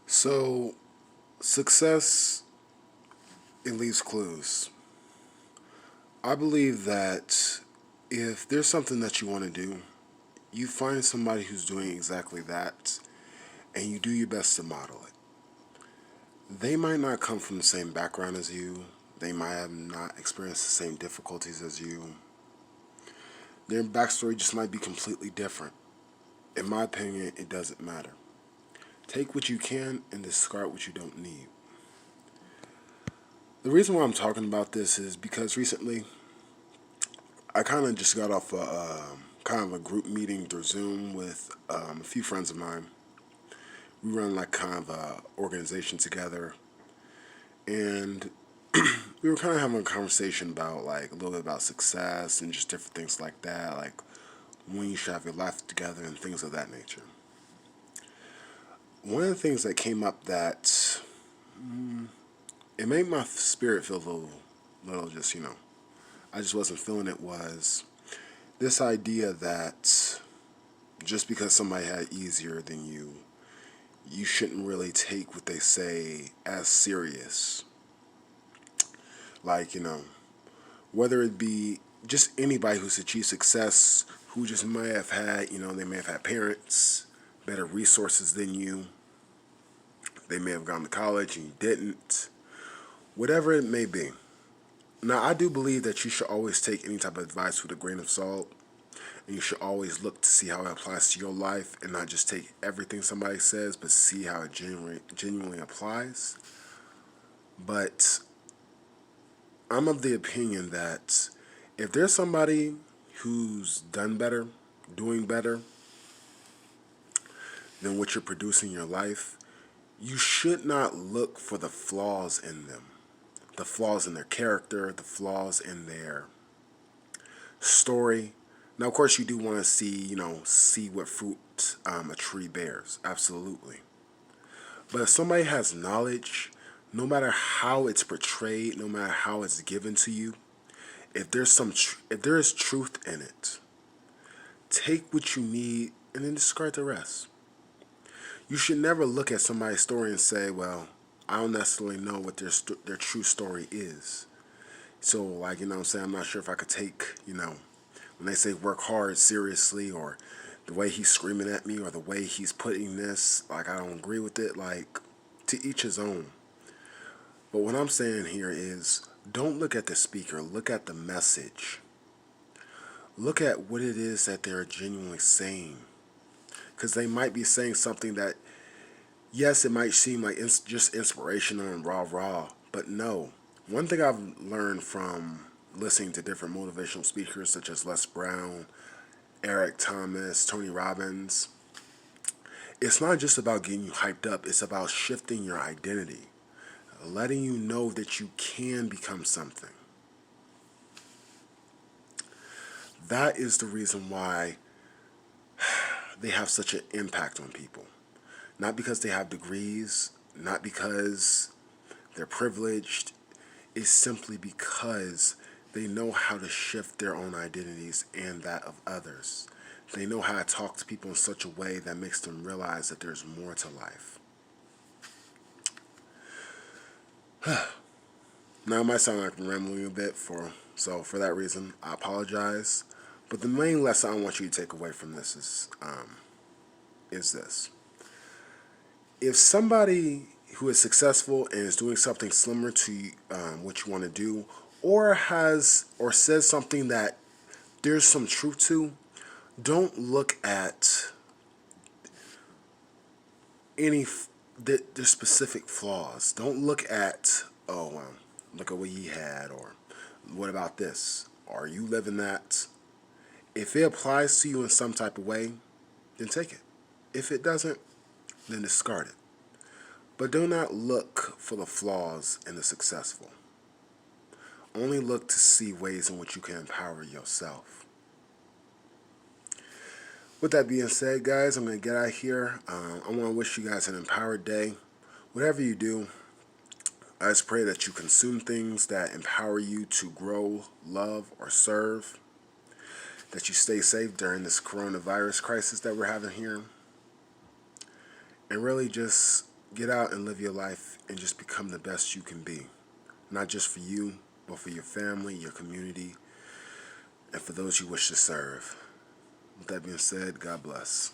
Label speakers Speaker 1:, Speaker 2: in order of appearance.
Speaker 1: So, success, it leaves clues. I believe that if there's something that you want to do, you find somebody who's doing exactly that and you do your best to model it. They might not come from the same background as you, they might have not experienced the same difficulties as you. Their backstory just might be completely different. In my opinion, it doesn't matter. Take what you can and discard what you don't need. The reason why I'm talking about this is because recently I kind of just got off kind of a group meeting through Zoom with a few friends of mine. We run like kind of a organization together, and we were kind of having a conversation about like a little bit about success and just different things like that, like when you should have your life together and things of that nature. One of the things that came up that it made my spirit feel little just I just wasn't feeling it was this idea that just because somebody had it easier than you shouldn't really take what they say as serious. Like, whether it be just anybody who's achieved success who just might have had, they may have had parents, better resources than you. They may have gone to college and you didn't. Whatever it may be. Now, I do believe that you should always take any type of advice with a grain of salt. And you should always look to see how it applies to your life and not just take everything somebody says, but see how it genuinely applies. But I'm of the opinion that if there's somebody who's done better, doing better than what you're producing in your life, you should not look for the flaws in them. The flaws in their character, the flaws in their story. Now, of course, you do want to see what fruit a tree bears. Absolutely. But if somebody has knowledge, no matter how it's portrayed, no matter how it's given to you, if there is truth in it, take what you need and then discard the rest. You should never look at somebody's story and say, "Well, I don't necessarily know what their true story is." So, like, what I'm saying, I'm not sure if I could take, when they say work hard seriously, or the way he's screaming at me, or the way he's putting this, like, I don't agree with it. Like, to each his own. But what I'm saying here is don't look at the speaker, look at the message. Look at what it is that they're genuinely saying. Because they might be saying something that, yes, it might seem like just inspirational and rah, but no. One thing I've learned from listening to different motivational speakers such as Les Brown, Eric Thomas, Tony Robbins, it's not just about getting you hyped up, it's about shifting your identity, letting you know that you can become something. That is the reason why they have such an impact on people. Not because they have degrees, not because they're privileged. It's simply because they know how to shift their own identities and that of others. They know how to talk to people in such a way that makes them realize that there's more to life. Now, it might sound like I'm rambling a bit, so for that reason, I apologize. But the main lesson I want you to take away from this is this: if somebody who is successful and is doing something similar to what you want to do, or says something that there's some truth to, don't look at any the specific flaws. Don't look at, look at what he had, or what about this? Are you living that? If it applies to you in some type of way, then take it. If it doesn't, then discard it. But do not look for the flaws in the successful. Only look to see ways in which you can empower yourself. With that being said, guys, I'm going to get out of here. I want to wish you guys an empowered day. Whatever you do, I just pray that you consume things that empower you to grow, love, or serve. That you stay safe during this coronavirus crisis that we're having here. And really just Get out and live your life and just become the best you can be. Not just for you, but for your family, your community, and for those you wish to serve. With that being said, God bless.